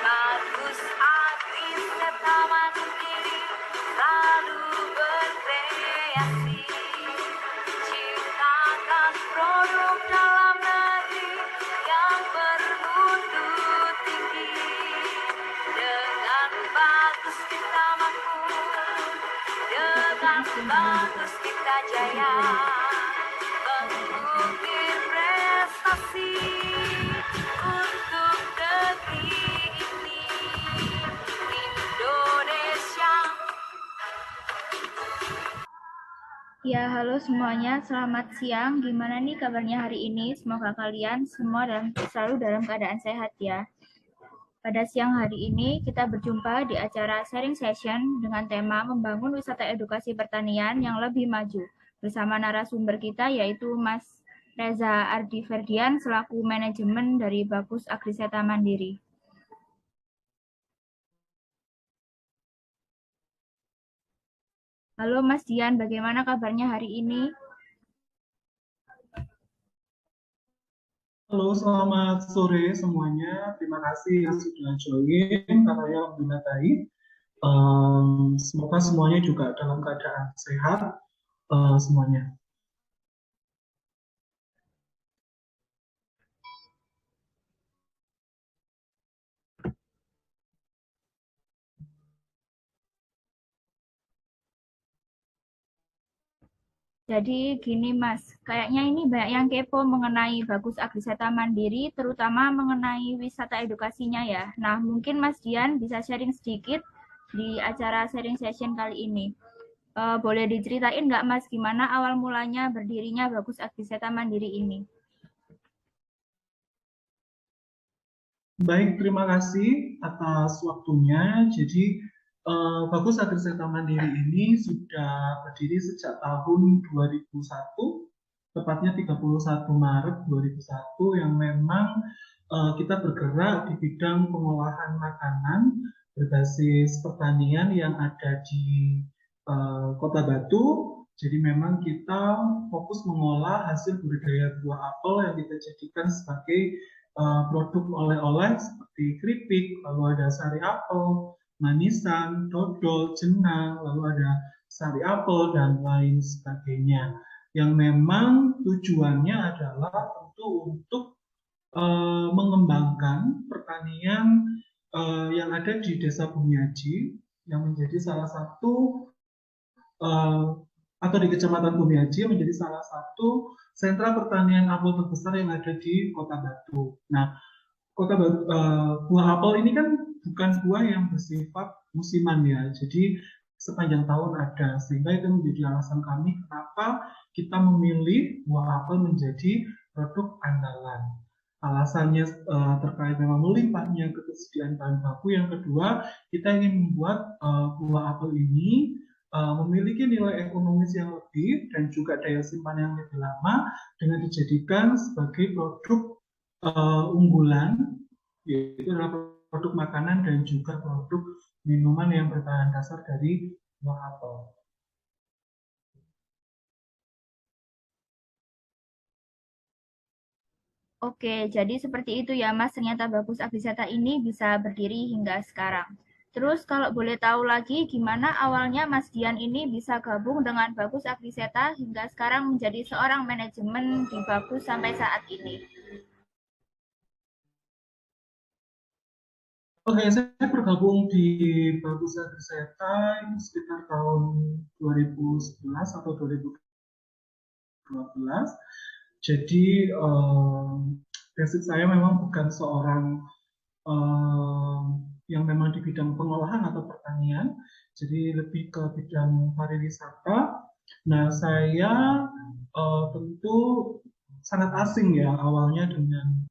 Bagus Agri serta mandiri, selalu berkreasi, ciptakan produk dalam negeri yang bermutu tinggi. Dengan bagus kita makmur, dengan bagus kita jaya, mengukir prestasi untuk negeri ini, Indonesia. Ya, halo semuanya. Selamat siang. Gimana nih kabarnya hari ini? Semoga kalian semua selalu dalam keadaan sehat ya. Pada siang hari ini kita berjumpa di acara sharing session dengan tema membangun wisata edukasi pertanian yang lebih maju. Bersama narasumber kita yaitu Mas Reza Ardi Ferdian selaku manajemen dari Bagus Agriseta Mandiri. Halo Mas Dian, bagaimana kabarnya hari ini? Halo, selamat sore semuanya. Terima kasih yang sudah join, katanya alhamdulillah baik. Semoga semuanya juga dalam keadaan sehat semuanya. Jadi gini Mas, kayaknya ini banyak yang kepo mengenai Bagus Agriseta Mandiri, terutama mengenai wisata edukasinya ya. Nah, mungkin Mas Dian bisa sharing sedikit di acara sharing session kali ini. Boleh diceritain nggak Mas, gimana awal mulanya berdirinya Bagus Agriseta Mandiri ini? Baik, terima kasih atas waktunya. Jadi, Bagus Agriseta Mandiri ini sudah berdiri sejak tahun 2001, tepatnya 31 Maret 2001, yang memang kita bergerak di bidang pengolahan makanan berbasis pertanian yang ada di Kota Batu. Jadi memang kita fokus mengolah hasil budidaya buah apel yang kita jadikan sebagai produk oleh-oleh seperti keripik, lalu ada sari apel, manisan, dodol, jenang, lalu ada sari apel, dan lain sebagainya. Yang memang tujuannya adalah tentu untuk mengembangkan pertanian yang ada di Desa Bumiaji, yang menjadi salah satu atau di Kecamatan Bumiaji menjadi salah satu sentra pertanian apel terbesar yang ada di Kota Batu. Nah, Kota Batu, buah apel ini kan bukan buah yang bersifat musiman ya, jadi sepanjang tahun ada, sehingga itu menjadi alasan kami kenapa kita memilih buah apel menjadi produk andalan. Alasannya terkait memang melimpahnya ketersediaan bahan baku. Yang kedua, kita ingin membuat buah apel ini memiliki nilai ekonomis yang lebih dan juga daya simpan yang lebih lama dengan dijadikan sebagai produk unggulan, yaitu adalah produk makanan dan juga produk minuman yang berbahan dasar dari buah apel. Oke, jadi seperti itu ya Mas, ternyata Bagus Agriseta ini bisa berdiri hingga sekarang. Terus kalau boleh tahu lagi gimana awalnya Mas Dian ini bisa gabung dengan Bagus Agriseta hingga sekarang menjadi seorang manajemen di Bagus sampai saat ini? Oke, saya bergabung di Bagus Agriseta itu sekitar tahun 2011 atau 2012. Jadi basic saya memang bukan seorang eh, yang memang di bidang pengolahan atau pertanian, jadi lebih ke bidang pariwisata. Nah, saya tentu sangat asing ya awalnya dengan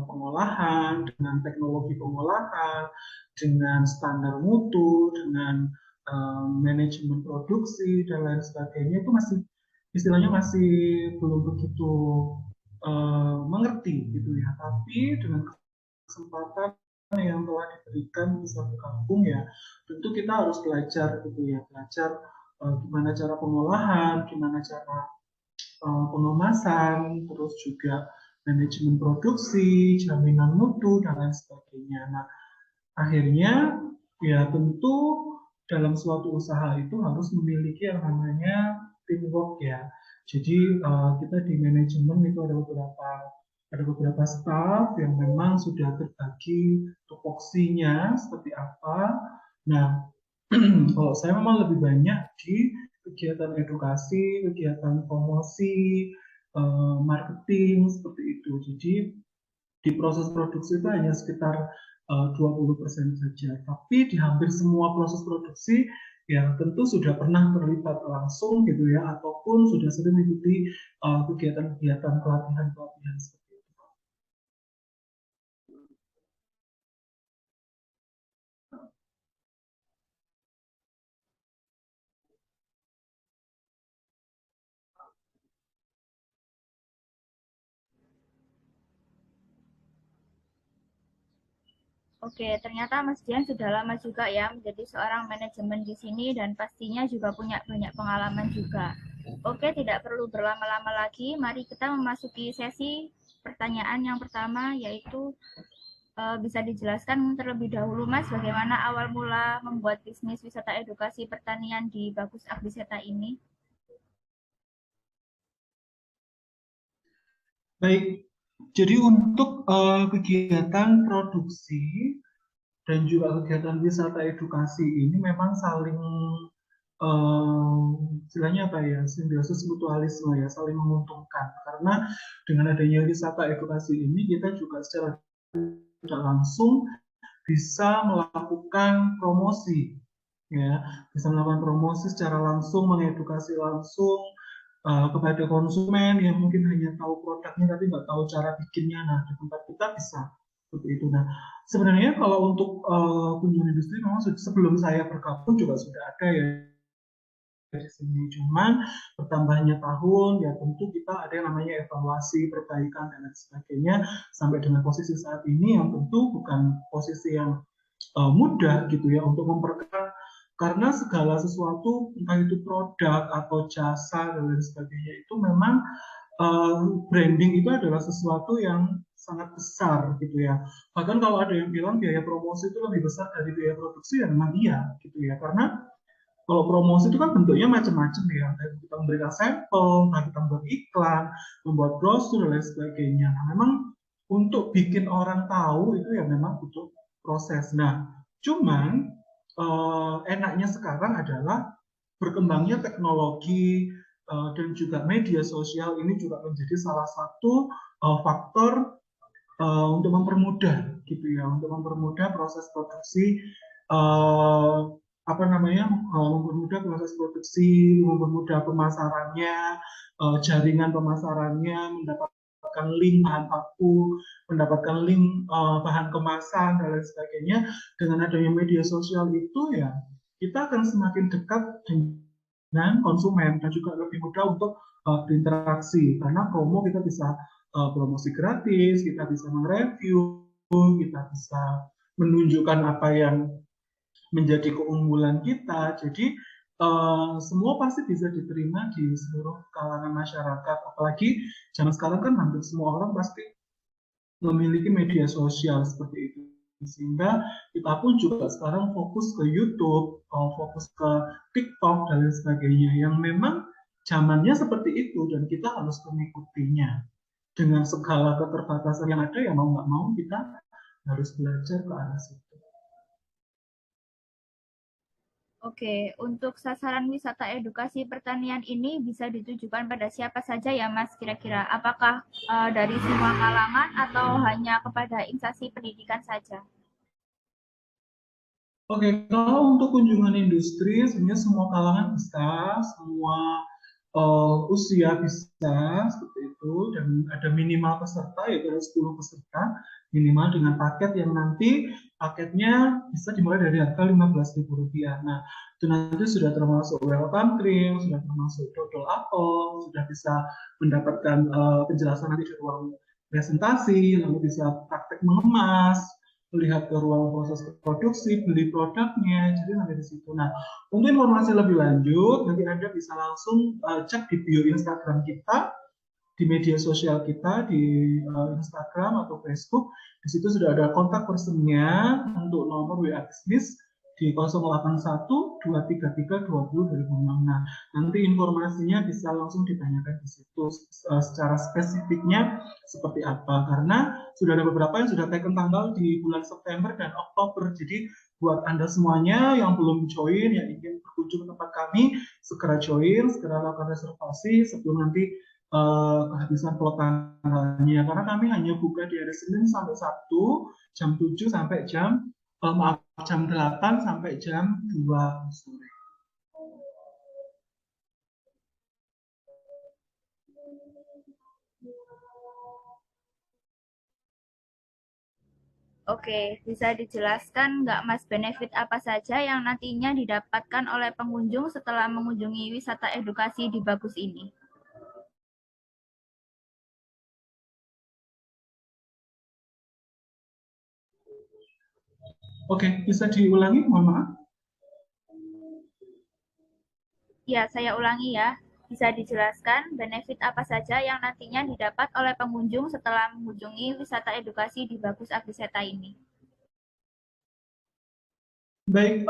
pengolahan, dengan teknologi pengolahan, dengan standar mutu, dengan manajemen produksi dan lain sebagainya itu masih istilahnya masih belum begitu mengerti gitu ya. Tapi dengan kesempatan yang telah diberikan di satu kampung ya, tentu kita harus belajar gitu ya, belajar gimana cara pengolahan, gimana cara pengemasan, terus juga manajemen produksi, jaminan mutu dan lain sebagainya. Nah, akhirnya ya tentu dalam suatu usaha itu harus memiliki yang namanya teamwork ya. Jadi kita di manajemen itu ada beberapa staff yang memang sudah terbagi tupoksinya seperti apa. Nah, kalau saya memang lebih banyak di kegiatan edukasi, kegiatan promosi, marketing seperti itu. Jadi di proses produksi itu hanya sekitar 20% saja. Tapi di hampir semua proses produksi ya tentu sudah pernah terlibat langsung gitu ya, ataupun sudah sering mengikuti kegiatan-kegiatan pelatihan-pelatihan seperti itu. Oke, ternyata Mas Dian sudah lama juga ya menjadi seorang manajemen di sini dan pastinya juga punya banyak pengalaman juga. Oke, tidak perlu berlama-lama lagi. Mari kita memasuki sesi pertanyaan yang pertama, yaitu bisa dijelaskan terlebih dahulu Mas bagaimana awal mula membuat bisnis wisata edukasi pertanian di Bagus Agriseta ini? Baik, jadi untuk kegiatan produksi dan juga kegiatan wisata edukasi ini memang saling istilahnya apa ya, simbiosis mutualisme ya, saling menguntungkan karena dengan adanya wisata edukasi ini kita juga secara tidak langsung bisa melakukan promosi ya, bisa melakukan promosi secara langsung, mengedukasi langsung kepada konsumen yang mungkin hanya tahu produknya tapi nggak tahu cara bikinnya. Nah, di tempat kita bisa seperti itu. Nah, sebenarnya kalau untuk kunjungan industri memang sebelum saya bergabung juga sudah ada ya dari sini. Cuman bertambahnya tahun ya tentu kita ada yang namanya evaluasi, perbaikan dan lain sebagainya sampai dengan posisi saat ini yang tentu bukan posisi yang mudah gitu ya untuk memperkenalkan karena segala sesuatu entah itu produk atau jasa dan lain sebagainya itu memang branding itu adalah sesuatu yang sangat besar gitu ya. Bahkan kalau ada yang bilang biaya promosi itu lebih besar dari biaya produksi, ya memang iya gitu ya. Karena kalau promosi itu kan bentuknya macam-macam ya. Kita memberikan sampel, kita membuat iklan, membuat brosur dan lain sebagainya. Nah, memang untuk bikin orang tahu itu ya memang butuh proses. Nah, cuman enaknya sekarang adalah berkembangnya teknologi dan juga media sosial ini juga menjadi salah satu faktor untuk mempermudah gitu ya, untuk mempermudah proses produksi uh, apa namanya, mempermudah proses produksi, mempermudah pemasarannya, jaringan pemasarannya, mendapatkan link bahan baku, mendapatkan link bahan kemasan dan lain sebagainya. Dengan adanya media sosial itu ya kita akan semakin dekat dengan konsumen dan juga lebih mudah untuk berinteraksi karena promo kita bisa promosi gratis, kita bisa mereview, kita bisa menunjukkan apa yang menjadi keunggulan kita. Jadi semua pasti bisa diterima di seluruh kalangan masyarakat. Apalagi zaman sekarang kan hampir semua orang pasti memiliki media sosial seperti itu. Sehingga kita pun juga sekarang fokus ke YouTube, fokus ke TikTok dan lain sebagainya yang memang zamannya seperti itu dan kita harus mengikutinya dengan segala keterbatasan yang ada ya mau nggak mau kita harus belajar ke arah situ. Oke, untuk sasaran wisata edukasi pertanian ini bisa ditujukan pada siapa saja ya Mas kira-kira? Apakah dari semua kalangan atau hanya kepada instansi pendidikan saja? Oke, kalau untuk kunjungan industri, sebenarnya semua kalangan bisa, semua usia bisa, seperti itu, dan ada minimal peserta, yaitu ada 10 peserta, minimal dengan paket yang nanti paketnya bisa dimulai dari harga Rp15.000. Nah, itu nanti sudah termasuk welcome cream, sudah termasuk dodol apel, sudah bisa mendapatkan penjelasan nanti di ruang presentasi, lalu bisa praktek mengemas, melihat ke ruang proses produksi, beli produknya, jadi nanti di situ. Nah, untuk informasi lebih lanjut, nanti Anda bisa langsung cek di bio Instagram kita, di media sosial kita, di Instagram atau Facebook. Di situ sudah ada kontak personnya untuk nomor WA bisnis di 081 233 20 2006. Nah, nanti informasinya bisa langsung ditanyakan di situ secara spesifiknya seperti apa, karena sudah ada beberapa yang sudah taken tanggal di bulan September dan Oktober. Jadi buat Anda semuanya yang belum join, yang ingin berkunjung ke tempat kami, segera join, segera lakukan reservasi sebelum nanti kehabisan slot tanggalnya, karena kami hanya buka di hari Senin sampai Sabtu jam 7 sampai jam 8 sampai jam 2 sore. Oke, bisa dijelaskan nggak Mas benefit apa saja yang nantinya didapatkan oleh pengunjung setelah mengunjungi wisata edukasi di Bagus ini? Oke, bisa diulangi, mohon maaf. Ya, saya ulangi ya. Bisa dijelaskan benefit apa saja yang nantinya didapat oleh pengunjung setelah mengunjungi wisata edukasi di Bagus Agriseta ini? Baik,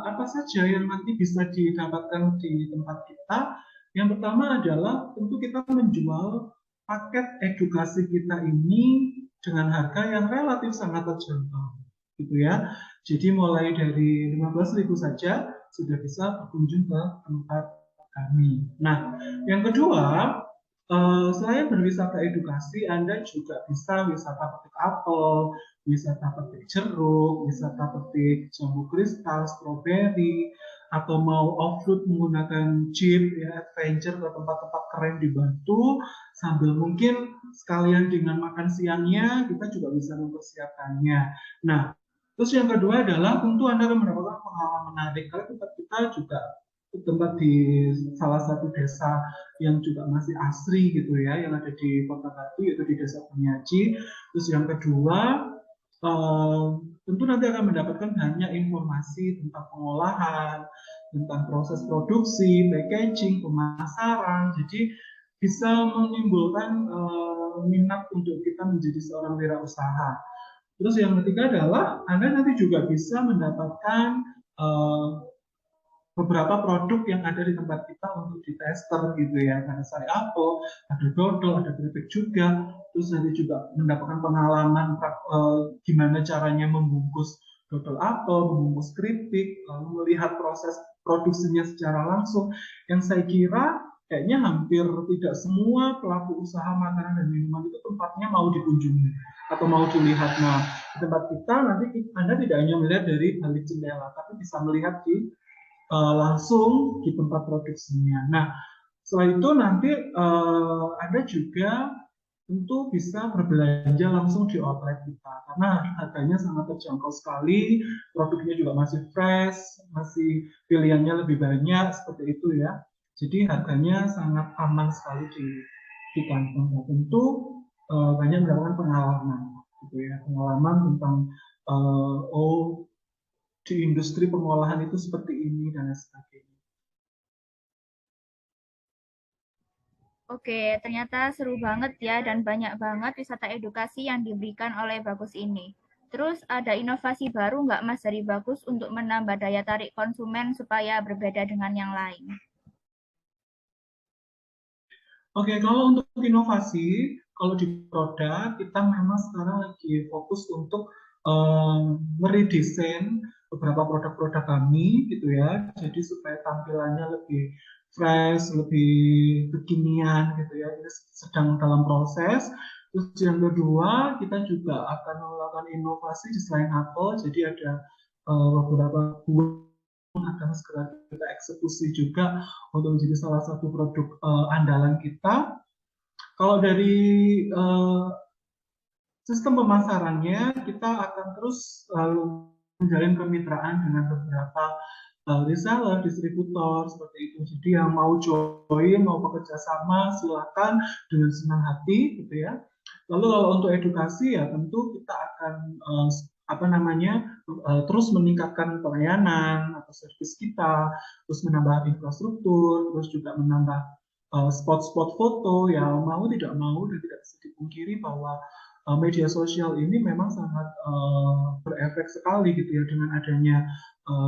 apa saja yang nanti bisa didapatkan di tempat kita? Yang pertama adalah tentu kita menjual paket edukasi kita ini dengan harga yang relatif sangat terjangkau, gitu ya. Jadi mulai dari 15.000 saja sudah bisa berkunjung ke tempat kami. Nah, yang kedua, selain berwisata edukasi, Anda juga bisa wisata petik apel, wisata petik jeruk, wisata petik jambu kristal, stroberi, atau mau off-road menggunakan jeep, ya, adventure ke tempat-tempat keren di Batu, sambil mungkin sekalian dengan makan siangnya, kita juga bisa mempersiapkannya. Nah, terus yang kedua adalah tentu Anda akan mendapatkan pengalaman menarik, karena tempat kita juga tempat di salah satu desa yang juga masih asri gitu ya, yang ada di Kota Batu, yaitu di Desa Penyaji. Terus yang kedua, tentu nanti akan mendapatkan banyak informasi tentang pengolahan, tentang proses produksi, packaging, pemasaran. Jadi bisa menimbulkan minat untuk kita menjadi seorang wirausaha. Terus yang ketiga adalah Anda nanti juga bisa mendapatkan beberapa produk yang ada di tempat kita untuk ditester gitu ya. Ada sari apel, ada dodol, ada keripik juga. Terus nanti juga mendapatkan pengalaman gimana caranya membungkus dodol apel, membungkus keripik, lalu melihat proses produksinya secara langsung. Yang saya kira kayaknya hampir tidak semua pelaku usaha makanan dan minuman itu tempatnya mau dikunjungi atau mau dilihat. Nah, di tempat kita nanti Anda tidak hanya melihat dari balik jendela, tapi bisa melihat di langsung di tempat produksinya. Nah, setelah itu nanti Anda juga tentu bisa berbelanja langsung di outlet kita, karena harganya sangat terjangkau sekali, produknya juga masih fresh, masih pilihannya lebih banyak, seperti itu ya. Jadi harganya sangat aman sekali di kantong. Nah, tentu banyak mendapatkan pengalaman, gitu ya, pengalaman tentang oh, di industri pengolahan itu seperti ini dan sebagainya. Oke, ternyata seru banget ya dan banyak banget wisata edukasi yang diberikan oleh Bagus ini. Terus ada inovasi baru nggak Mas dari Bagus untuk menambah daya tarik konsumen supaya berbeda dengan yang lain? Oke, kalau untuk inovasi, kalau di produk kita memang sekarang lagi fokus untuk meredesain beberapa produk-produk kami gitu ya. Jadi supaya tampilannya lebih fresh, lebih kekinian gitu ya. Ini sedang dalam proses. Terus yang kedua, kita juga akan melakukan inovasi di selain Apple. Jadi ada beberapa buah yang akan segera kita eksekusi juga untuk menjadi salah satu produk andalan kita. Kalau dari sistem pemasarannya, kita akan terus menjalin kemitraan dengan beberapa reseller, distributor, seperti itu. Jadi yang mau join, mau bekerja sama, silakan dengan senang hati, gitu ya. Lalu kalau untuk edukasi ya tentu kita akan terus meningkatkan pelayanan atau servis kita, terus menambah infrastruktur, terus juga menambah spot-spot foto. Ya mau tidak mau dan tidak bisa dipungkiri bahwa media sosial ini memang sangat berefek sekali gitu ya dengan adanya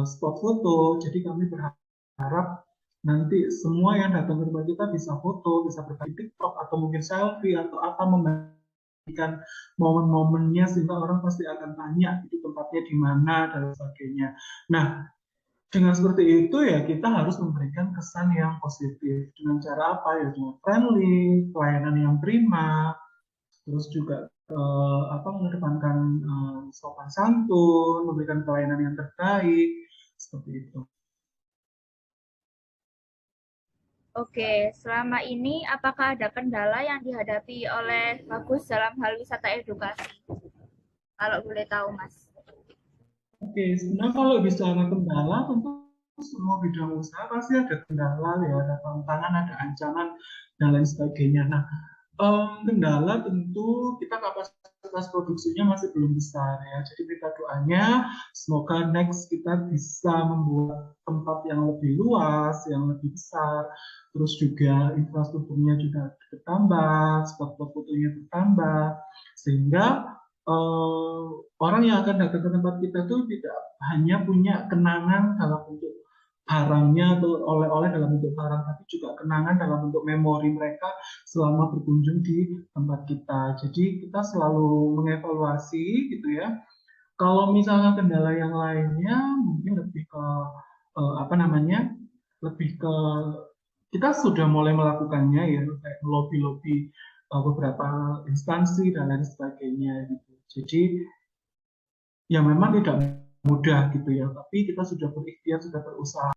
spot foto. Jadi kami berharap nanti semua yang datang ke rumah kita bisa foto, bisa berbagi TikTok atau mungkin selfie atau apa, memberikan momen-momennya sehingga orang pasti akan tanya itu tempatnya di mana dan sebagainya. Nah, dengan seperti itu ya kita harus memberikan kesan yang positif dengan cara apa ya, dengan friendly, pelayanan yang prima, terus juga mengedepankan sopan santun, memberikan pelayanan yang terbaik, seperti itu. Oke, selama ini apakah ada kendala yang dihadapi oleh Bagus dalam hal wisata edukasi? Kalau boleh tahu, Mas. Oke, sebenarnya kalau bicara kendala, tentu semua bidang usaha pasti ada kendala ya, ada tantangan, ada ancaman, dan lain sebagainya. Nah, kendala tentu kita kapasitas produksinya masih belum besar ya. Jadi kita doanya semoga next kita bisa membuat tempat yang lebih luas, yang lebih besar, terus juga infrastrukturnya juga bertambah, spot-spot fotonya bertambah, sehingga orang yang akan datang ke tempat kita tuh tidak hanya punya kenangan dalam bentuk barangnya atau oleh-oleh dalam bentuk barang, tapi juga kenangan dalam bentuk memori mereka selama berkunjung di tempat kita. Jadi kita selalu mengevaluasi gitu ya. Kalau misalnya kendala yang lainnya mungkin lebih ke lebih ke kita sudah mulai melakukannya ya, kayak lobby-lobby beberapa instansi dan lain sebagainya gitu. Jadi ya memang tidak mudah gitu ya, tapi kita sudah berikhtiar, sudah berusaha.